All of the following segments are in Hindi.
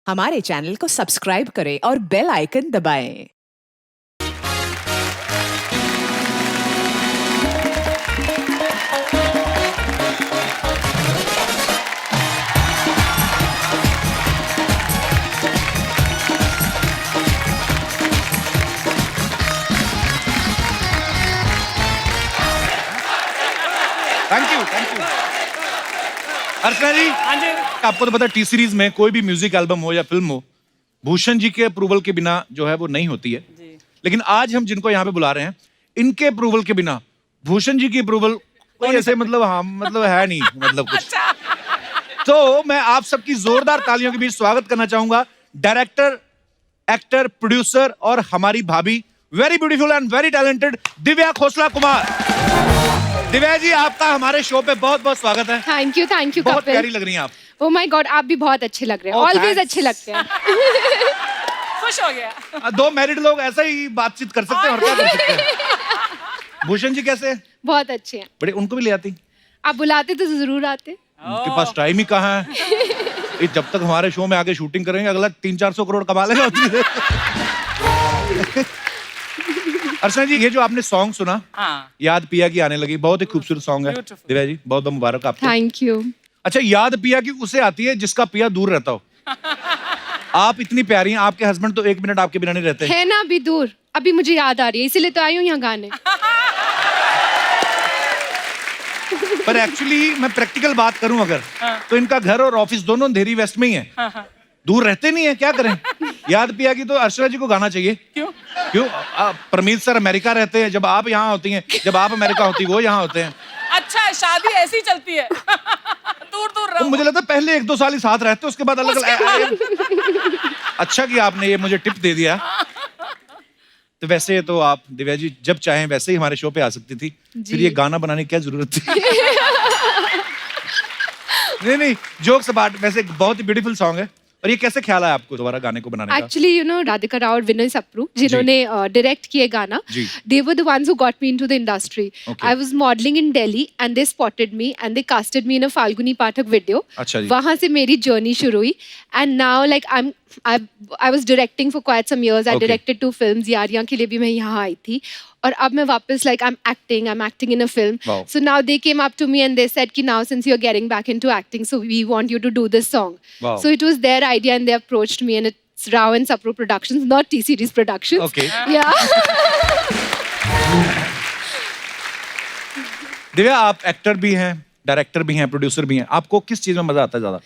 हमारे चैनल को सब्सक्राइब करें और बेल आइकन दबाएं। थैंक यू अर्चना जी। हाँ जी। आपको तो पता है टी सीरीज में कोई भी म्यूजिक एल्बम हो या फिल्म हो, भूषण जी के अप्रूवल के बिना जो है वो नहीं होती है। लेकिन आज हम जिनको यहाँ पे बुला रहे हैं, इनके अप्रूवल के बिना भूषण जी की अप्रूवल कोई ऐसे मतलब है नहीं मतलब कुछ। तो मैं आप सबकी जोरदार तालियों के बीच स्वागत करना चाहूंगा डायरेक्टर, एक्टर, प्रोड्यूसर और हमारी भाभी, very beautiful and very talented Divya Khosla Kumar. Divya ji, आपका हमारे शो पे बहुत बहुत स्वागत है। थैंक यू बहुत प्यारी लग रही हैं आप। ओह माय गॉड, आप भी बहुत अच्छे लग रहे हैं। Oh, always thanks. अच्छे लगते हैं। खुश हो गया। दो मैरिड लोग ऐसा ही बातचीत कर सकते हैं और क्या कर सकते हैं। भूषण जी कैसे हैं? बहुत अच्छे हैं। बड़े, उनको भी ले आती। आप बुलाते तो जरूर आते। उनके पास टाइम ही कहाँ है। ये जब तक हमारे शो में आगे शूटिंग करेंगे अगला 300-400 करोड़ कमा लेगा। अर्चना जी, ये जो आपने सॉन्ग सुना, हाँ। याद पिया की आने लगी, बहुत ही खूबसूरत सॉन्ग है। Beautiful. दिव्या जी, बहुत बहुत मुबारक आपको। Thank you. अच्छा, याद पिया की उसे आती है जिसका पिया दूर रहता हो। आप इतनी प्यारी हैं, आपके हस्बैंड तो 1 मिनट आपके बिना नहीं रहते। है ना अभी दूर, अभी मुझे याद आ रही है, इसीलिए तो आई हूँ यहाँ गाने। पर एक्चुअली मैं प्रैक्टिकल बात करूं अगर, तो इनका घर और ऑफिस दोनों अंधेरी वेस्ट में ही है। दूर रहते नहीं है, क्या करें। याद पिया की तो अर्चना जी को गाना चाहिए। क्यों परमीत सर अमेरिका रहते हैं, जब आप यहाँ होती हैं, जब आप अमेरिका होती वो यहाँ होते हैं। अच्छा है, शादी ऐसी चलती है। दूर दूर तो रहो। मुझे लगता है पहले 1-2 साल ही साथ रहते, उसके बाद अलग। अच्छा कि आपने ये मुझे टिप दे दिया। तो वैसे तो आप दिव्या जी जब चाहें वैसे ही हमारे शो पे आ सकती थी, फिर ये गाना बनाने की क्या जरूरत थी। नहीं, जोक्स अपार्ट, वैसे बहुत ही ब्यूटीफुल सॉन्ग है। और ये कैसे ख्याल आया आपको दोबारा गाने को बनाने का? Actually you know Radhika Rao और विनय सप्रू जिन्होंने डायरेक्ट किए गाना, they were the ones who got me into the industry. I was modelling in Delhi and they spotted me and they casted me in a Falguni Pathak video. अच्छा जी। वहां से मेरी जर्नी शुरू हुई and now like I was directing for quite some years. I Okay. directed 2 films. Yaariyan के लिए भी मैं यहाँ आई थी और अब मैं वापस like I'm acting in a film. Wow. So now they came up to me and they said कि now since you're getting back into acting, so we want you to do this song. Wow. So it was their idea and they approached me and it's Rao and Sapro Productions, not T-Series Productions. Okay. Yeah. Divya, आप एक्टर भी हैं, डायरेक्टर भी हैं, प्रोड्यूसर भी हैं, आपको किस चीज में मजा आता है ज्यादा?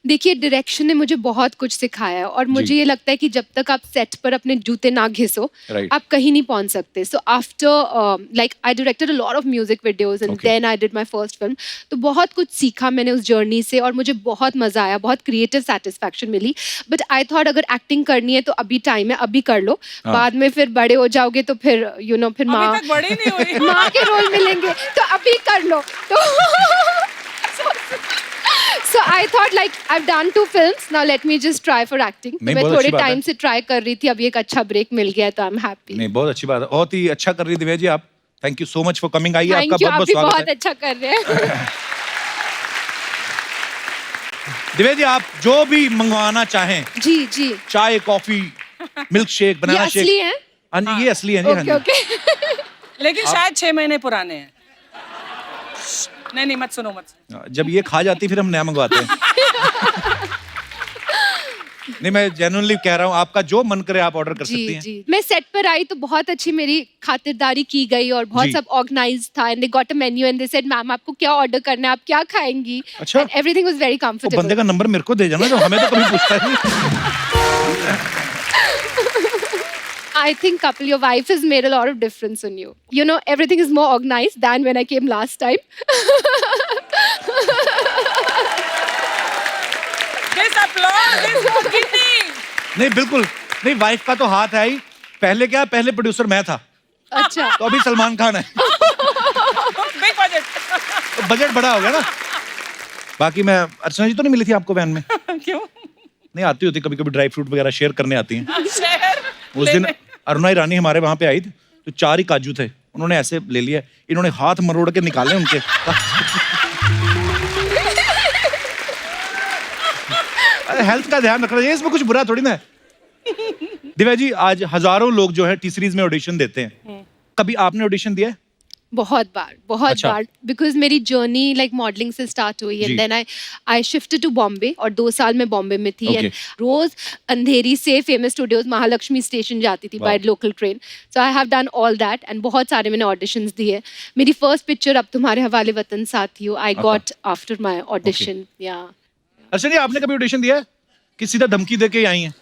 देखिए, डायरेक्शन ने मुझे बहुत कुछ सिखाया है और मुझे ये लगता है कि जब तक आप सेट पर अपने जूते ना घिसो, Right. आप कहीं नहीं पहुंच सकते। So after like I directed a lot of music videos and then I did my first film. तो बहुत कुछ सीखा मैंने उस जर्नी से और मुझे बहुत मजा आया, बहुत क्रिएटिव सेटिस्फैक्शन मिली। बट आई थॉट अगर एक्टिंग करनी है तो अभी टाइम है, अभी कर लो। बाद में फिर बड़े हो जाओगे तो फिर यू नो फिर अभी तक बड़ी नहीं हुई। माँ के रोल मिलेंगे, तो अभी कर लो। तो So I thought like I've done 2 films, now let me just try for acting. तो नहीं, मैं बहुत थोड़े अच्छी बात टाइम है। से ट्राई कर रही थी, अभी एक अच्छा ब्रेक मिल गया है तो आई एम हैप्पी। नहीं, बहुत अच्छी बात है, बहुत ही अच्छा कर रही है दिव्या जी आप। Thank you so much for coming. आइए, आपका थैंक यू, बहुत आप बहुत भी स्वागत बहुत है। अच्छा कर रहे हैं। दिव्या जी, आप जो भी मंगवाना चाहें, जी जी। चाय, कॉफी, मिल्क शेक, ये बनाना शेक। असली है? हाँ जी, ये असली है जी। हाँ ओके जी। ओके। लेकिन शायद 6 महीने पुराने हैं। नहीं मत सुनो मत। जब ये खा जाती फिर हम नया मंगवाते हैं। नहीं, मैं जेन्युइनली कह रहा हूँ, आपका जो मन करे आप ऑर्डर कर सकती जी हैं। जी। मैं सेट पर आई तो बहुत अच्छी मेरी खातिरदारी की गई और बहुत जी। सब ऑर्गेनाइज था and they got a menu and they said ma'am आपको क्या ऑर्डर करना है, आप क्या खाएंगी। अच्छा। एवरीथिंग वाज वेरी तो बंदे कंफर्टेबल। का नंबर मेरे को दे जाना, जो हमें तो कभी पूछता ही नहीं। I think couple, your wife has made a lot of difference in you. You know, everything is more organized than when I came last time. This applause is for Kitty. नहीं, बिल्कुल नहीं, वाइफ का तो हाथ है ही। पहले क्या, पहले प्रोड्यूसर मैं था, अच्छा। तो अभी सलमान खान है। Big budget. तो बजट बड़ा हो गया ना। बाकी मैं, अर्चना जी तो नहीं मिली थी आपको वैन में? क्यों? नहीं, आती होती कभी कभी, ड्राई फ्रूट वगैरह शेयर करने आती हैं। शहर उस दिन अरुणा ईरानी हमारे वहां पे आई थी, तो 4 ही काजू थे, उन्होंने ऐसे ले लिया, इन्होंने हाथ मरोड़ के निकाले उनके। यार हेल्थ का ध्यान रखना चाहिए, इसमें कुछ बुरा थोड़ी ना है। दिव्या जी, आज हजारों लोग जो है टी सीरीज में ऑडिशन देते हैं, कभी आपने ऑडिशन दिया है? बहुत बार अच्छा। बिकॉज मेरी जर्नी लाइक मॉडलिंग से स्टार्ट हुई जी। And then I shifted to Bombay और 2 साल मैं बॉम्बे में थी Okay. एंड रोज अंधेरी से फेमस स्टूडियोज महालक्ष्मी स्टेशन जाती थी by local train. So I have done all that and बहुत सारे मैंने ऑडिशंस दिए। मेरी फर्स्ट पिक्चर अब तुम्हारे हवाले वतन साथियों I got after my audition. या अच्छा जी, आपने कभी ऑडिशन दिया है कि सीधा धमकी दे के आई हैं?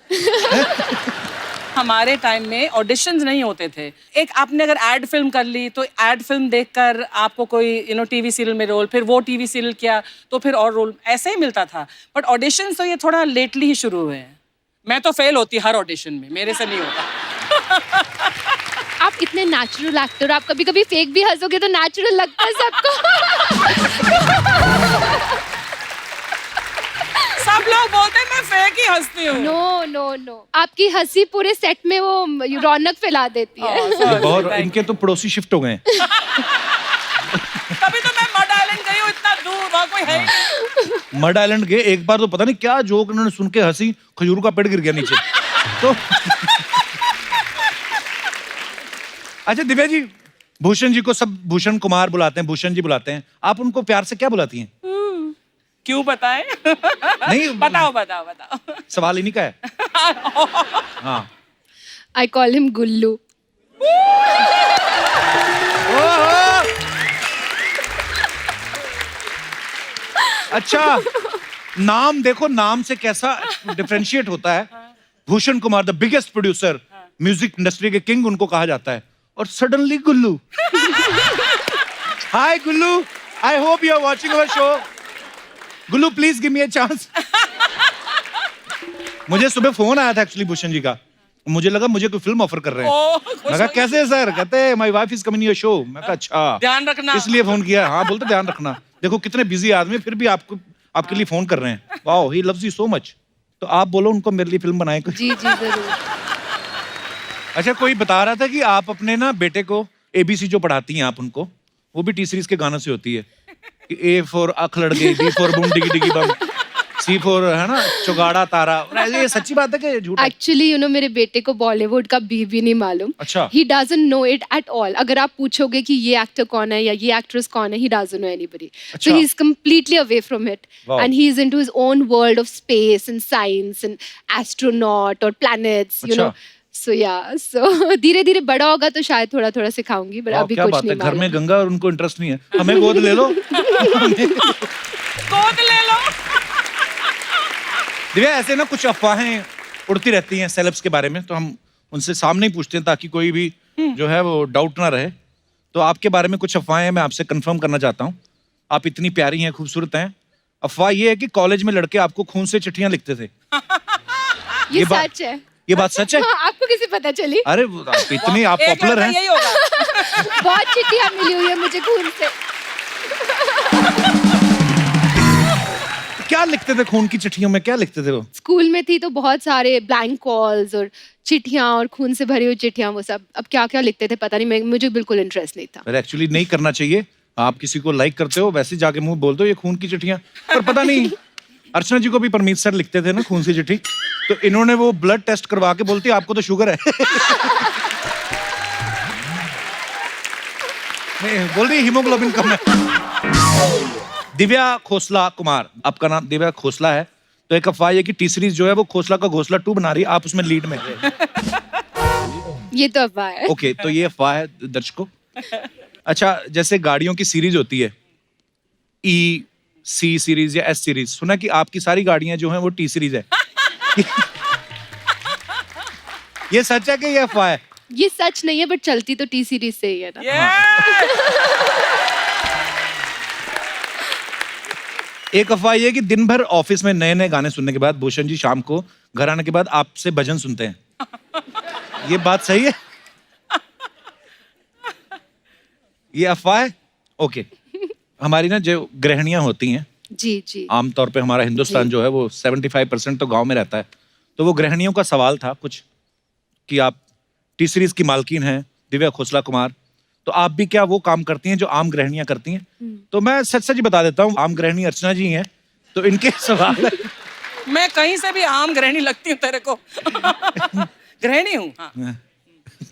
हमारे टाइम में ऑडिशंस नहीं होते थे। एक आपने अगर एड फिल्म कर ली तो एड फिल्म देखकर आपको कोई टीवी सीरियल में रोल, फिर वो टीवी सीरियल किया तो फिर और रोल, ऐसे ही मिलता था। बट ऑडिशंस तो ये थोड़ा लेटली ही शुरू हुए हैं। मैं तो फेल होती हर ऑडिशन में, मेरे से नहीं होता। आप इतने नेचुरल एक्टर, आप कभी कभी फेक भी हंसोगे तो नेचुरल लगता है सबको। सब लोग बोलते हैं मैं फेक ही हंसती हूँ। नो नो नो, आपकी हंसी पूरे सेट में वो रौनक फैला देती है। बहुत, इनके तो पड़ोसी शिफ्ट हो गए हैं। तभी तो मैं मड आइलैंड गई हूँ इतना दूर, वहाँ कोई है ही नहीं। मड आइलैंड गए एक बार, तो पता नहीं क्या जोक उन्होंने सुन के हंसी, खजूर का पेड़ गिर गया नीचे। तो अच्छा दिव्या जी, भूषण जी को सब भूषण कुमार बुलाते हैं, भूषण जी बुलाते हैं, आप उनको प्यार से क्या बुलाती हैं? क्यों बताएं? नहीं, बताओ। सवाल इन्हीं का है। हाँ। आई कॉल हिम गुल्लू। ओहो! अच्छा, नाम देखो, नाम से कैसा डिफरेंशिएट होता है। Bhushan Kumar, the biggest producer, music industry के किंग उनको कहा जाता है, और suddenly Gullu. Hi Gullu, I hope you are watching our show. Gullu please give me a chance. मुझे सुबह फोन आया था एक्चुअली भूषण जी का, मुझे लगा मुझे कोई फिल्म ऑफर कर रहे हैं। मैं कहा कैसे सर? कहते my wife is coming your show. मैं कहा अच्छा, ध्यान रखना। इसलिए फोन किया। हाँ बोलते ध्यान रखना, देखो कितने बिजी आदमी फिर भी आपके लिए फोन कर रहे हैं। Wow, he loves you so much. तो आप बोलो उनको मेरे लिए फिल्म बनाए कोई। जी जी जरूर। अच्छा, कोई बता रहा था कि आप अपने ना बेटे को ABC जो पढ़ाती हैं आप उनको, वो भी टी सीरीज के गानों से होती है। A फॉर अख लड़के, B for boom diggy diggy boom, C for है ना चौगाड़ा तारा। ये सच्ची बात है कि झूठ? एक्चुअली मेरे बेटे को बॉलीवुड का भी नहीं मालूम। अच्छा। He doesn't know it at all. अगर आप पूछोगे कि ये एक्टर कौन है या ये एक्ट्रेस कौन है, he doesn't know anybody. So he is completely away from it Wow. And he is into his own world of space and science and astronaut और प्लैनेट्स, यू नो। अच्छा। सो या, सो धीरे धीरे बड़ा होगा तो शायद थोड़ा थोड़ा सिखाऊंगी, बट वाह, अभी क्या कुछ बात नहीं है, घर में मालूम। गंगा और उनको इंटरेस्ट नहीं है। हमें गोद ले लो। गोद ले लो। दिव्या, ऐसे ना कुछ अफवाहें उड़ती रहती हैं सेलेब्स के बारे में, तो हम उनसे सामने ही पूछते हैं ताकि कोई भी जो है वो डाउट ना रहे। तो आपके बारे में कुछ अफवाहें मैं आपसे कंफर्म करना चाहता हूँ। आप इतनी प्यारी हैं, खूबसूरत हैं। अफवाह ये है कि कॉलेज में लड़के आपको खून से चिट्ठियां लिखते थे। ये बात- सच है। ये बात सच है? हाँ, आपको कैसे पता चली? अरे आप इतनी आप एक पॉपुलर लड़का हैं। यही होगा। बहुत चिट्ठियां मिली हुई है मुझे खून से। क्या लिखते थे खून की चिट्ठियों में, क्या लिखते थे वो? स्कूल में थी तो बहुत सारे ब्लैंक कॉल्स और चिट्ठियां और खून से भरी हुई चिट्ठियां, वो सब। अब क्या क्या लिखते थे पता नहीं, मुझे बिल्कुल इंटरेस्ट नहीं था। पर एक्चुअली नहीं करना चाहिए। आप किसी को लाइक करते हो, वैसे जाके मुंह बोल दो ये खून की चिट्ठियां। पर पता नहीं, अर्चना जी को भी परमीत सर लिखते थे ना खून की चिट्ठी, तो इन्होंने वो ब्लड टेस्ट करवा के बोलती आपको तो शुगर है। नहीं, बोल रही हीमोग्लोबिन कम है। दिव्या खोसला कुमार, आपका नाम दिव्या खोसला है, तो एक अफवाह है कि टी सीरीज जो है वो खोसला का घोसला 2 बना रही है, आप उसमें लीड में हैं। ये तो अफवाह है। ओके, तो ये अफवाह है दर्शकों। अच्छा, जैसे गाड़ियों की सीरीज होती है, C सीरीज या S सीरीज, सुना कि आपकी सारी गाड़ियां जो हैं वो T सीरीज है। ये सच है कि ये अफवाह है? ये सच नहीं है, बट चलती तो टी सीरीज से ही है ना। एक अफवाह ये है कि दिन भर ऑफिस में नए नए गाने सुनने के बाद भूषण जी शाम को घर आने के बाद आपसे भजन सुनते हैं। ये बात सही है? ये अफवाह है? ओके। हमारी ना जो गृहिणियां होती हैं, जी जी। आमतौर पे हमारा हिंदुस्तान जो है वो 75% तो गांव में रहता है, तो वो गृहिणियों का सवाल था कुछ कि आप टी सीरीज की मालकिन हैं दिव्या खोसला कुमार, तो आप भी क्या वो काम करती हैं जो आम गृहिणियां करती हैं? तो मैं सच सच ही बता देता हूँ, आम गृहिणी अर्चना जी हैं, तो इनके सवाल है। मैं कहीं से भी आम गृहिणी लगती हूँ तेरे को। गृहिणी हूँ। हाँ।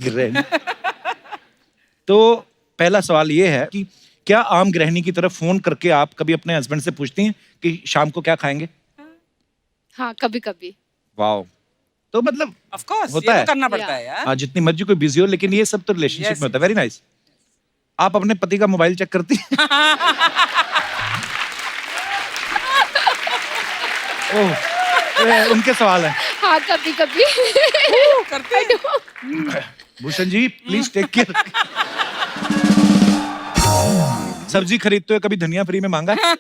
गृहिणी। तो पहला सवाल ये है कि क्या आम गृहिणी की तरफ फोन करके आप कभी अपने हस्बैंड से पूछती हैं कि शाम को क्या खाएंगे? हाँ, कभी कभी। वाओ। तो मतलब ऑफ कोर्स होता ये है। तो करना पड़ता है यार। हाँ, जितनी मर्जी कोई बिजी हो, लेकिन ये सब तो रिलेशनशिप Yes, में होता है। Very nice. आप अपने पति का मोबाइल चेक करती हैं? ओह, उनके सवाल है। हाँ, कभी कभी। करते हैं। Bhushan ji please take care. सब्जी खरीदते हुए कभी धनिया फ्री में मांगा है?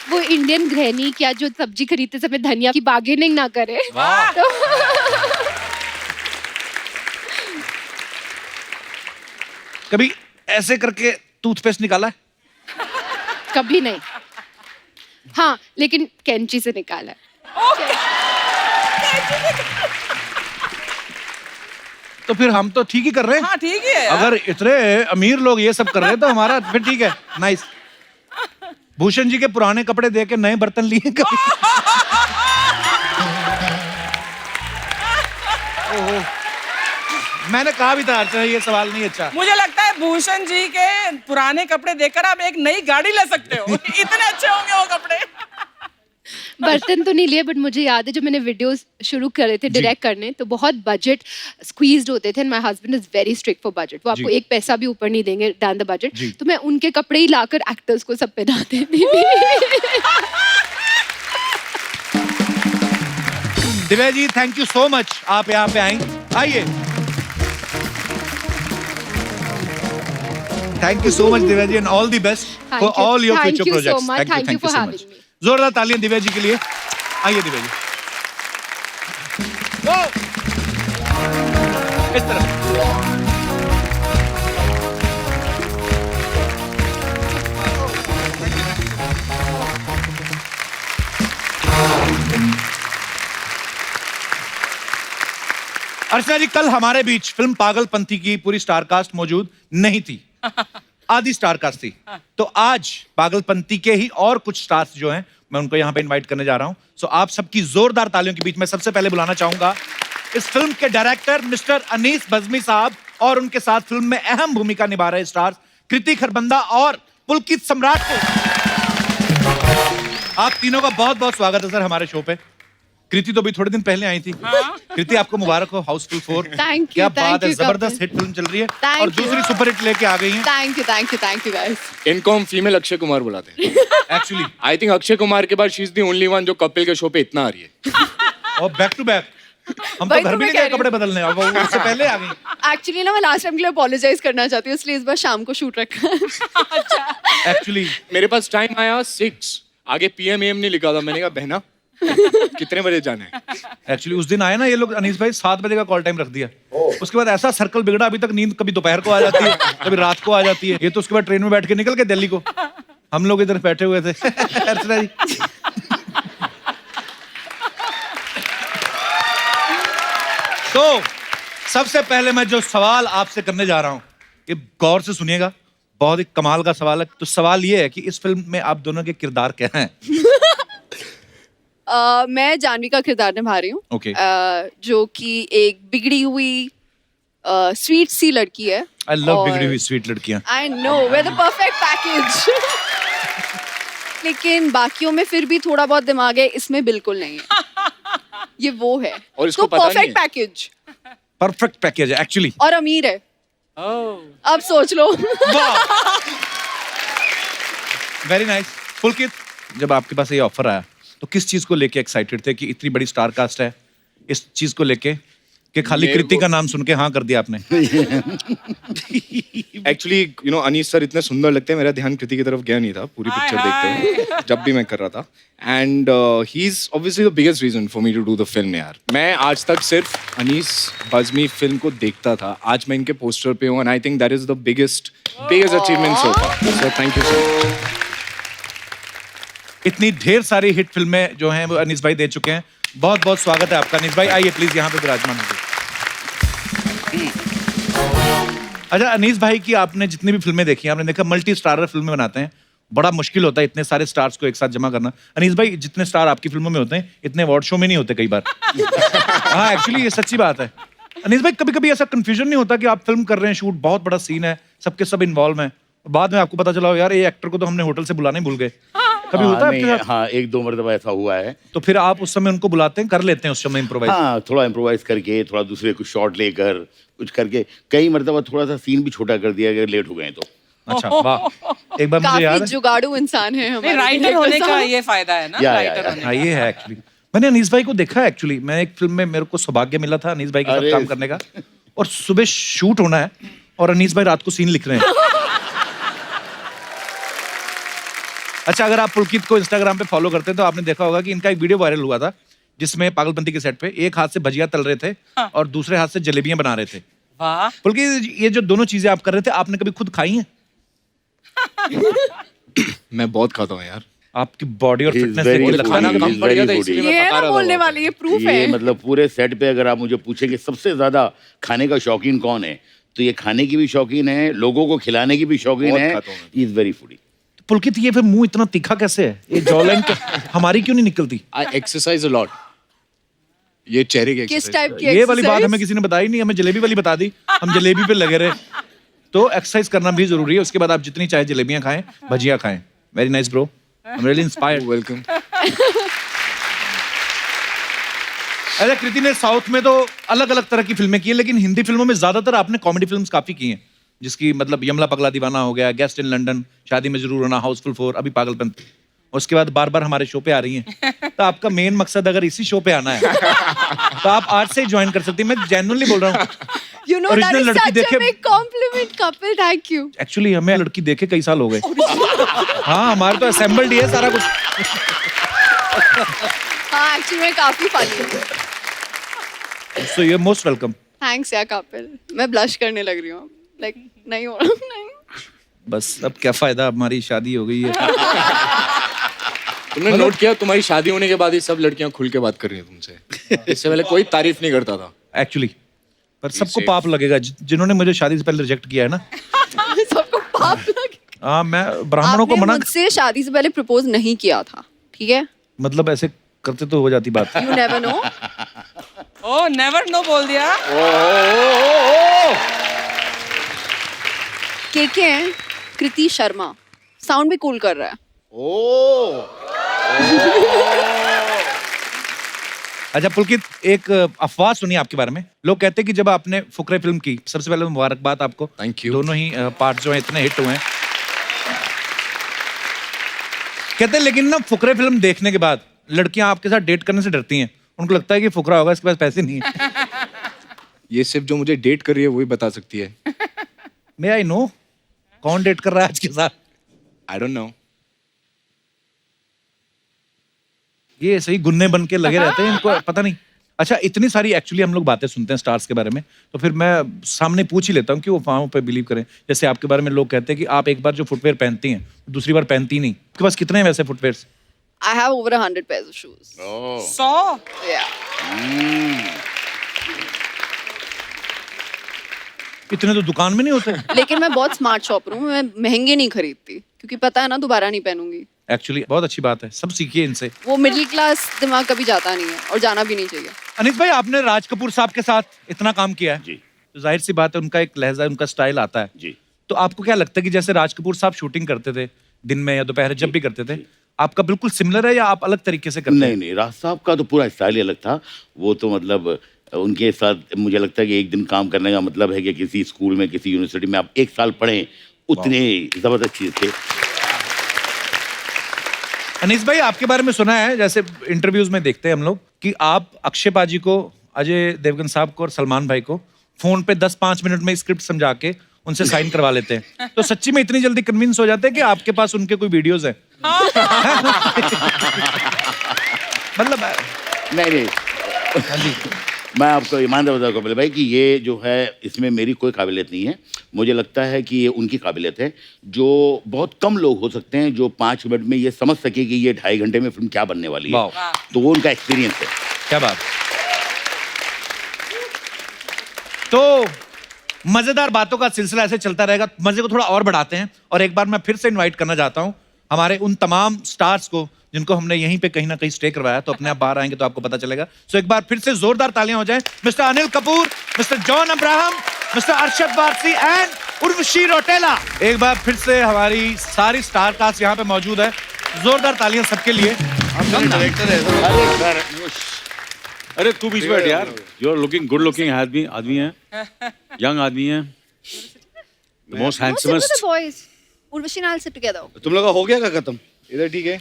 वो इंडियन गृहिणी क्या जो सब्जी खरीदते समय धनिया की बार्गेनिंग ना करे। तो कभी ऐसे करके टूथपेस्ट निकाला है? कभी नहीं। हाँ, लेकिन कैंची से निकाला है। तो फिर हम तो ठीक ही कर रहे हैं। हाँ ठीक है यार। अगर इतने अमीर लोग ये सब कर रहे हैं तो हमारा फिर ठीक है। नाइस। भूषण जी के पुराने कपड़े दे के नए बर्तन लिए कभी? ओहो, मैंने कहा भी था अर्चना ये सवाल नहीं अच्छा। मुझे लगता है भूषण जी के पुराने कपड़े देकर आप एक नई गाड़ी ले सकते हो। इतने अच्छे होंगे वो कपड़े। बर्तन तो नहीं लिए, बट मुझे याद है जब मैंने वीडियोस शुरू करे थे डायरेक्ट करने, तो बहुत बजट स्क्वीज्ड होते थे। My husband is very strict for budget. वो आपको एक पैसा भी ऊपर नहीं देंगे दैन द बजट। तो मैं उनके कपड़े ही लाकर एक्टर्स को सब पहनाते थे। Divya ji thank you so much, आप यहाँ पे आई। आइए। Thank you so much Divya ji and all the best for all your future projects. Thank you for having me. जोरदार तालियां दिव्या जी के लिए। आइए दिव्या जी। ओ! इस तरफ। अर्चना जी कल हमारे बीच फिल्म पागलपंथी की पूरी स्टार कास्ट मौजूद नहीं थी। आधी स्टार कास्ट थी। तो आज पागलपंथी के ही और कुछ स्टार्स जो हैं मैं उनको यहाँ पे इनवाइट करने जा रहा हूँ। सो आप सबकी जोरदार तालियों के बीच में सबसे पहले बुलाना चाहूंगा इस फिल्म के डायरेक्टर मिस्टर अनीस बज़्मी साहब और उनके साथ फिल्म में अहम भूमिका निभा रहे स्टार्स कृति खरबंदा और पुलकित सम्राट को। आप तीनों का बहुत बहुत स्वागत है सर हमारे शो पे। कृति तो भी थोड़े दिन पहले आई थी। कृति आपको मुबारक हो हाउसफुल 4। क्या बात है, जबरदस्त हिट फिल्म चल रही है और दूसरी सुपर हिट लेके आ गई हैं। Thank you guys. इनको हम फीमेल अक्षय कुमार बुलाते हैं। Actually I think Akshay Kumar के बाद she is the only one जो कपिल के शो पे इतना आ रही है। और बैक टू बैक हम तो घर भी नहीं गए कपड़े बदलने, अब वो उससे पहले आ गई। एक्चुअली ना मैं लास्ट टाइम के लिए अपोलोजाइज करना चाहती हूँ, इसलिए इस बार शाम को शूट रखा है। अच्छा। एक्चुअली मेरे पास टाइम आया 6, आगे PM AM नहीं लिखा था। मैंने कहा बहना कितने बजे जाना है? एक्चुअली उस दिन आए ना ये लोग अनीस भाई 7 बजे का कॉल टाइम रख दिया। उसके बाद ऐसा सर्कल बिगड़ा, अभी तक नींद कभी दोपहर को आ जाती है कभी रात को आ जाती है। ये तो उसके बाद ट्रेन में बैठ के निकल के दिल्ली को, हम लोग इधर बैठे हुए थे। अर्चना जी तो सबसे पहले मैं जो सवाल आपसे करने जा रहा हूं ये गौर से सुनिएगा, बहुत ही कमाल का सवाल है। तो सवाल ये है कि इस फिल्म में आप दोनों के किरदार क्या हैं? मैं जानवी का किरदार निभा रही हूँ। Okay. जो कि एक बिगड़ी हुई स्वीट सी लड़की है। आई लव बिगड़ी हुई स्वीट लड़कियां। I know way the perfect package. लेकिन बाकियों में फिर भी थोड़ा बहुत दिमाग है, इसमें बिल्कुल नहीं है। ये वो है और इसको तो पता नहीं परफेक्ट है। पैकेज परफेक्ट पैकेज है एक्चुअली। और अमीर है। अब सोच लो। Very nice. पुलकित, जब आपके पास ये ऑफर आया तो किस चीज को लेके एक्साइटेड थे कि इतनी बड़ी स्टार कास्ट है, इस चीज को लेके कि खाली मेरे कृति को- का नाम सुन के हाँ कर दिया आपने? Actually you know Anees sir इतने सुंदर लगते हैं, मेरा ध्यान कृति की तरफ गया नहीं था पूरी पिक्चर देखते हुए जब भी मैं कर रहा था। And he is obviously the biggest reason for me to do the film. यार मैं आज तक सिर्फ अनीस बज़्मी फिल्म को देखता था, आज मैं इनके पोस्टर पे हूँ and I think that is the biggest achievement so far. So thank you so much. इतनी ढेर सारी हिट फिल्में जो हैं वो अनीस भाई दे चुके हैं। बहुत बहुत स्वागत है आपका अनीस भाई, आइए प्लीज यहाँ पे विराजमान होइए। अच्छा अनीस भाई की आपने जितनी भी फिल्में देखी हैं, आपने देखा मल्टी स्टारर फिल्में बनाते हैं, बड़ा मुश्किल होता है इतने सारे स्टार्स को एक साथ जमा करना। अनीस भाई, जितने स्टार आपकी फिल्मों में होते हैं इतने अवार्ड शो में नहीं होते कई बार। हाँ, एक्चुअली ये सच्ची बात है। अनीस भाई, कभी कभी ऐसा कंफ्यूजन नहीं होता कि आप फिल्म कर रहे हैं, शूट बहुत बड़ा सीन है, सबके सब इन्वॉल्व हैं, और बाद में आपको पता चला हो यार ये एक्टर को तो हमने होटल से बुलाना ही भूल गए। कभी होता है आपके साथ? हाँ, 1-2 मरतबा ऐसा हुआ है। तो फिर आप उस समय उनको बुलाते हैं, कर लेते हैं उस समय इम्प्रोवाइज? हाँ, थोड़ा इम्प्रोवाइज करके, थोड़ा दूसरे कुछ शॉट लेकर, कुछ करके, कई मरतबा थोड़ा सा सीन भी छोटा कर दिया अगर लेट हो गए तो। अच्छा, वाह। एक बार मुझे काफी याद है, जुगाड़ू इंसान है हमारे राइटर director होने का साहब। ये फायदा है ना, या, राइटर या। होने हाँ ये है एक्चुअली। मैंने अनीस भाई को देखा है एक्चुअली, मैं एक फिल्म में मेरे को सौभाग्य मिला था अनीस भाई के साथ अरे। काम करने का, और सुबह शूट होना है और अनीस भाई रात को सीन लिख रहे हैं। अच्छा, अगर आप पुलकित को इंस्टाग्राम पे फॉलो करते हैं तो आपने देखा होगा कि इनका एक वीडियो वायरल हुआ था जिसमें पागलपंती के सेट पे एक हाथ से भजिया तल रहे थे और दूसरे हाथ से जलेबियां बना रहे थे। वाह, पुलकित, ये जो दोनों चीजें आप कर रहे थे, आपने कभी खुद खाई हैं? मैं बहुत खाता हूँ यार। आपकी बॉडी और He is फिटनेस very देख के foodie, लगता है ना he is कि very गया था, foodie। इसलिए ये है पका ना रहा बोलने था। वाली, ये प्रूफ ये है। मतलब पूरे सेट पे अगर आप मुझे पूछेंगे सबसे ज्यादा खाने का शौकीन कौन है, तो ये खाने की भी शौकीन है, लोगों को खिलाने की भी शौकीन बहुत है। खाता हूँ मैं। He is very foodie. Pulkit, ये फिर मुंह इतना तीखा कैसे है? ये जॉ लाइन हमारी क्यों नहीं निकलती? आई एक्सरसाइज अ लॉट। ये चेहरे की किस exercise टाइप है। की ये वाली बात exercise? हमें किसी ने बताई नहीं, हमें जलेबी वाली बता दी, हम जलेबी पे लगे रहे। तो एक्सरसाइज करना भी जरूरी है, उसके बाद आप जितनी चाहे जलेबियां खाएं, भजिया खाएं। Very nice bro, I am really inspired. Welcome. अच्छा, कृति ने साउथ में तो अलग अलग तरह की फिल्में की हैं, लेकिन हिंदी फिल्मों में ज्यादातर आपने कॉमेडी फिल्म्स काफी की हैं, जिसकी मतलब यमला पगला दीवाना हो गया, गेस्ट इन लंदन, शादी में जरूर होना, हाउसफुल 4, अभी पागलपंती। उसके बाद बार बार हमारे शो पे आ रही हैं। तो आपका मेन मकसद अगर इसी शो पे आना है तो आप आज से ही ज्वाइन कर सकती हैं। मैं जेन्युइनली बोल रहा हूँ। You know, that Original is लड़की such देखे- a big compliment, couple. Thank you. Actually हमें लड़की देखे कई साल हो गए। हाँ, हमारे तो असेंबल्ड ही है सारा कुछ। हाँ, एक्चुअली मैं काफी फनी हूँ। So you are most welcome. Thanks या कपिल। मैं ब्लश करने लग रही हूँ। लाइक नहीं हो रहा, नहीं। बस अब क्या फायदा, हमारी शादी हो गई है। तुमने नोट किया, तुम्हारी शादी होने के बाद ही सब लड़कियां खुल के बात कर रही हैं तुमसे। इससे पहले कोई तारीफ नहीं करता था। एक्चुअली पर सबको पाप लगेगा जिन्होंने मुझे शादी से पहले रिजेक्ट किया है ना। सबको पाप लगे। हाँ, मैं ब्राह्मणों को आपने मना, मुझसे शादी से पहले प्रपोज नहीं किया था, ठीक है? मतलब ऐसे करते तो हो जाती बात। You never know. ओ नेवर नो बोल दिया। के हैं कृति शर्मा, साउंड भी कूल कर रहा है। अच्छा पुलकित, एक अफवाह सुनी आपके बारे में। लोग कहते हैं कि जब आपने फुकरे फिल्म की, सबसे पहले मुबारकबाद आपको। Thank you. दोनों ही पार्ट जो है इतने हिट हुए हैं। कहते हैं लेकिन ना फुकरे फिल्म देखने के बाद लड़कियां आपके साथ डेट करने से डरती हैं, उनको लगता है कि फुकरा होगा, इसके पास पैसे नहीं है। ये सिर्फ जो मुझे डेट कर रही है वही बता सकती है। मे आई नो कौन डेट कर रहा है आज के साथ? I don't know. ये सही गुन्ने बन के लगे रहते हैं, इनको पता नहीं। अच्छा, इतनी सारी एक्चुअली हम लोग बातें सुनते हैं स्टार्स के बारे में, तो फिर मैं सामने पूछ ही लेता हूँ कि वो अफवाहों पे बिलीव करें। जैसे आपके बारे में लोग कहते हैं कि आप एक बार जो फुटवेयर पहनती हैं दूसरी बार पहनती नहीं। आपके पास कितने हैं वैसे footwears? I have over 100 pairs of shoes. 100। Yeah. इतने तो दुकान में नहीं होते। लेकिन मैं बहुत स्मार्ट शॉपर हूँ, मैं महंगे नहीं खरीदती क्योंकि पता है ना दोबारा नहीं पहनूंगी। एक्चुअली बहुत अच्छी बात है, सब सीखिए इनसे। वो मिडिल क्लास दिमाग कभी जाता नहीं है और जाना भी नहीं चाहिए। अनिस भाई, आपने राज कपूर साहब के साथ इतना काम किया है, जी तो जाहिर सी बात है उनका एक लहजा, उनका स्टाइल आता है। जी। तो आपको क्या लगता है कि जैसे राज कपूर साहब शूटिंग करते थे दिन में या दोपहर जब भी करते थे, आपका बिल्कुल सिमिलर है या आप अलग तरीके से करते नहीं हैं? नहीं, राज साहब का तो पूरा स्टाइल ही अलग था। वो तो मतलब उनके साथ मुझे लगता है कि एक दिन काम करने का मतलब है कि किसी स्कूल में, किसी यूनिवर्सिटी में आप एक साल पढ़ें, उतने जबरदस्त चीज थे। अनीस भाई, आपके बारे में सुना है, जैसे इंटरव्यूज में देखते हैं हम लोग, कि आप अक्षय पाजी को, अजय देवगन साहब को और सलमान भाई को फोन पे 10-5 मिनट में स्क्रिप्ट समझा के उनसे साइन करवा लेते हैं। तो सच्ची में इतनी जल्दी कन्विंस हो जाते हैं कि आपके पास उनके कोई वीडियोस हैं? मतलब नहीं नहीं, हाँ जी, मैं आपको ईमानदार बताऊँ कपिल भाई कि ये जो है इसमें मेरी कोई काबिलियत नहीं है। मुझे लगता है कि ये उनकी काबिलियत है। जो बहुत कम लोग हो सकते हैं जो 5 मिनट में ये समझ सके कि ये 2.5 घंटे में फिल्म क्या बनने वाली है, वाह। तो वो उनका एक्सपीरियंस है। क्या बात। तो मजेदार बातों का सिलसिला ऐसे चलता रहेगा, मजे को थोड़ा और बढ़ाते हैं और एक बार मैं फिर से इनवाइट करना चाहता हूं हमारे उन तमाम स्टार्स को जिनको हमने यहीं पे कहीं ना कहीं स्टे करवाया, तो अपने आप बाहर आएंगे तो आपको पता चलेगा। सो एक बार फिर से जोरदार तालियां हो जाएं mister Anil Kapoor, mister John Abraham, mister Arshad Warsi and Urvashi Rautela. एक बार फिर से हमारी सारी स्टार कास्ट यहाँ पे मौजूद है। जोरदार तालियां सबके लिए। अरे तू बीच में बैठ यार। You are looking good looking आदमी है, यंग आदमी है, मोस्ट हैंडसमेस्ट। बॉयज उर्वशी नाल सिट टुगेदर। तुम लोग का हो गया क्या खत्म? इधर ठीक है।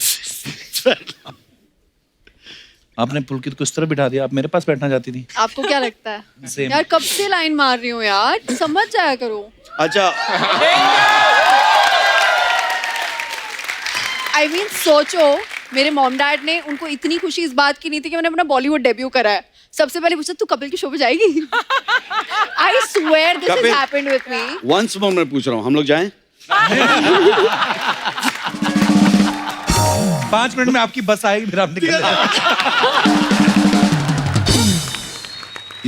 आपने पुलकित को इस तरह बिठा दिया, आप मेरे पास बैठना चाहती थी। आपको क्या लगता है Same. यार, कब से लाइन मार रही हूँ यार, समझ जाया करो। अच्छा आई मीन सोचो, मेरे मॉम डैड ने, उनको इतनी खुशी इस बात की नहीं थी कि मैंने अपना बॉलीवुड डेब्यू करा है। सबसे पहले पूछा तू कपिल के शो पे जाएगी? I swear this has happened with me. Once more मैं पूछ रहा हूँ, हम लोग जाएं? 5 मिनट में आपकी बस आएगी, फिर आप निकल जाएंगे।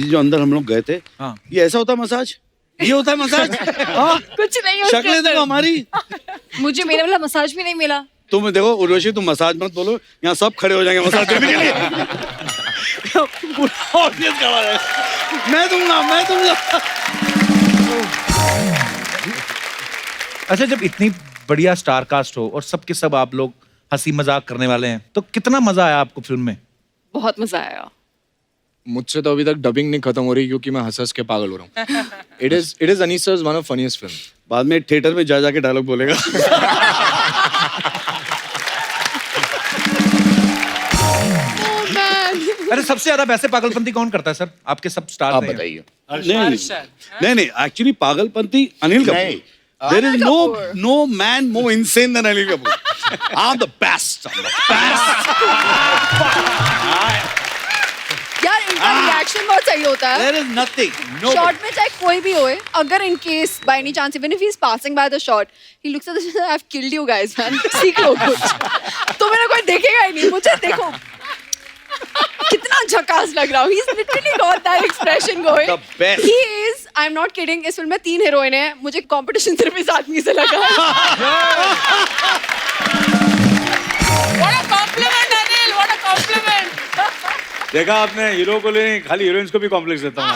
ये जो अंदर हम लोग गए थे, हाँ। ये ऐसा होता है मसाज? ये होता है मसाज? हाँ? कुछ नहीं है उसके शक्लें देखो हमारी। मुझे मेरा वाला मसाज भी नहीं मिला। तुम देखो उर्वशी, तुम मसाज मत बोलो, यहाँ सब खड़े हो जाएंगे मसाज करने के लिए। पूरा ऑडियंस खड़ा है। मैं दूंगा। अच्छा, जब इतनी बढ़िया स्टार कास्ट हो और सबके सब आप लोग हंसी मजाक करने वाले हैं, तो कितना मजा आया आपको फिल्म में? बहुत मजा आया। मुझसे तो अभी तक डबिंग नहीं खत्म हो रही क्योंकि मैं हंस के पागल हो रहा हूँ। It is Anees sir's one of funniest film. बाद में थिएटर में जा जाके डायलॉग बोलेगा। अरे सबसे ज्यादा वैसे पागलपंती कौन करता है सर? आपके सब स्टार आप बताइए। नहीं, एक्चुअली पागलपंती अनिल कपूर। नहीं। There is no man more insane than Anil Kapoor. I'm the best. यार इनका रिएक्शन बहुत सही होता है। There is nothing. No. Shot में चाहे कोई भी होए, अगर in case by any chance even if he is passing by the shot, he looks at this, I have killed you guys man, सीख लो कुछ। तो मेरा कोई देखेगा ही नहीं, मुझे देखो कितना झकास लग रहा हूँ। He's literally got that expression going. The best. He is, I'm not kidding, इस फिल्म में 3 हीरोइन हैं, मुझे कंपटीशन सिर्फ इस आदमी से लगा। What a compliment, Anil! What a compliment! देखा आपने, हीरो को ले खाली हीरोइंस को भी कॉम्प्लेक्स देता हूँ।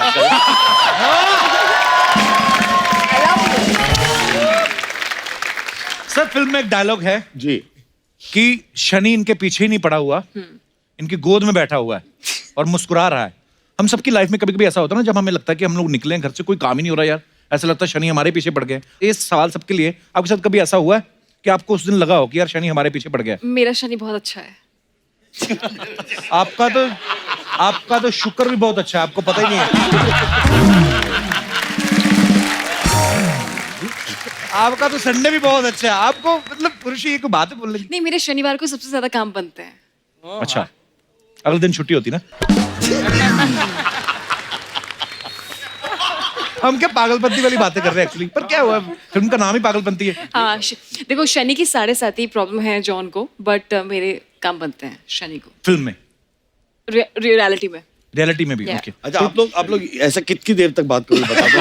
सर फिल्म में एक डायलॉग है जी। कि शनि इनके पीछे ही नहीं पड़ा हुआ, इनकी गोद में बैठा हुआ है और मुस्कुरा रहा है। हम सबकी लाइफ में कभी कभी ऐसा होता है ना, जब हमें लगता है कि हम लोग निकले घर से, कोई काम ही नहीं हो रहा यार, ऐसा लगता है शनि हमारे पीछे पड़ गए। ये सवाल सबके लिए, आपके साथ कभी ऐसा हुआ है कि आपको उस दिन लगा हो कि यार शनि हमारे पीछे पड़ गया? मेरा शनि बहुत अच्छा है। आपका तो शुक्र भी बहुत अच्छा है, आपको पता ही नहीं है। आपका तो संडे भी बहुत अच्छा है, आपको मतलब पुरुषी एक बात है बोलने की। नहीं, मेरे शनिवार को सबसे ज्यादा काम बनते हैं। अच्छा, अगले दिन छुट्टी होती ना? हम क्या पागलपंती वाली बातें कर रहे हैं एक्चुअली, पर क्या हुआ, फिल्म का नाम ही पागलपंती है। हाँ, देखो शनि की 7.5 प्रॉब्लम है जॉन को, बट मेरे काम बनते हैं शनि को फिल्म में, रियलिटी में। रियलिटी में भी। Yeah. ओके। अच्छा, आप लोग ऐसा कितनी देर तक बात करोगे बता दो।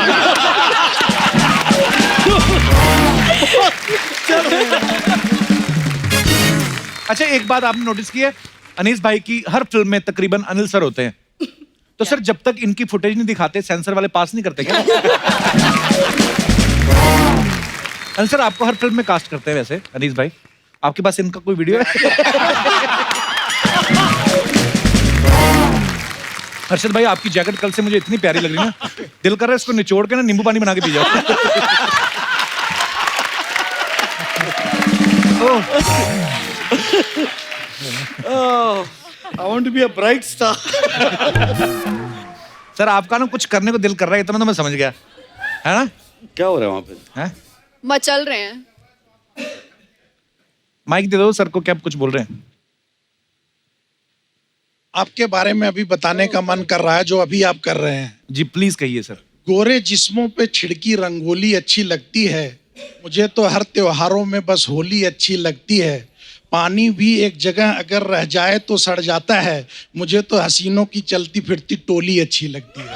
अच्छा, एक बात आपने नोटिस की है, अनीस भाई की हर फिल्म में तकरीबन अनिल सर होते हैं, तो सर जब तक इनकी फुटेज नहीं दिखाते, सेंसर वाले पास नहीं करते क्या? अनिल सर आपको हर फिल्म में कास्ट करते हैं वैसे, अनीस भाई आपके पास इनका कोई वीडियो है? हर्षद भाई आपकी जैकेट कल से मुझे इतनी प्यारी लग रही है ना, दिल कर रहा है इसको निचोड़ के ना नींबू पानी बना के पी जाओ। I want to be a bright star. Sir आपका ना कुछ करने को दिल कर रहा है, इतना तो मैं समझ गया, है ना? क्या हो रहा है वहाँ पे? हैं? मचल रहे हैं। माइक दे दो सर को, क्या कुछ बोल रहे हैं? आपके बारे में अभी बताने का मन कर रहा है जो अभी आप कर रहे हैं। जी प्लीज कहिए सर। गोरे जिस्मों पे छिड़की रंगोली अच्छी लगती है, मुझे तो हर त्योहारों में बस होली अच्छी लगती है। पानी भी एक जगह अगर रह जाए तो सड़ जाता है, मुझे तो हसीनों की चलती फिरती टोली अच्छी लगती है।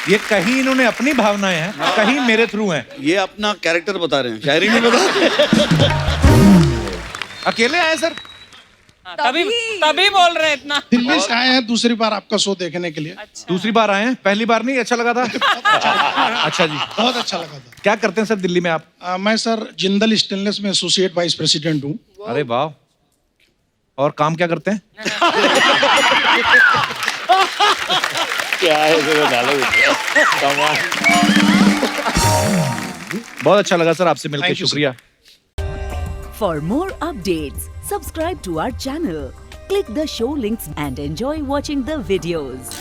ये कहीं इन्होंने अपनी भावनाएं हैं, कहीं मेरे थ्रू हैं। ये अपना कैरेक्टर बता रहे हैं, शायरी नहीं बता रहे। अकेले आए सर? तभी तभी बोल रहे हैं इतना। दिल्ली से आए हैं दूसरी बार आपका शो देखने के लिए। दूसरी बार आए हैं, पहली बार नहीं अच्छा लगा था? अच्छा जी, बहुत अच्छा लगा था। क्या करते हैं सर दिल्ली में आप? मैं सर जिंदल स्टेनलेस में एसोसिएट वाइस प्रेसिडेंट हूँ। अरे वाह, और काम क्या करते हैं? क्या है कमाल। बहुत अच्छा लगा सर आपसे मिलकर, Thank you, sir. शुक्रिया। For more updates, subscribe to our channel, click the show links and enjoy watching the videos.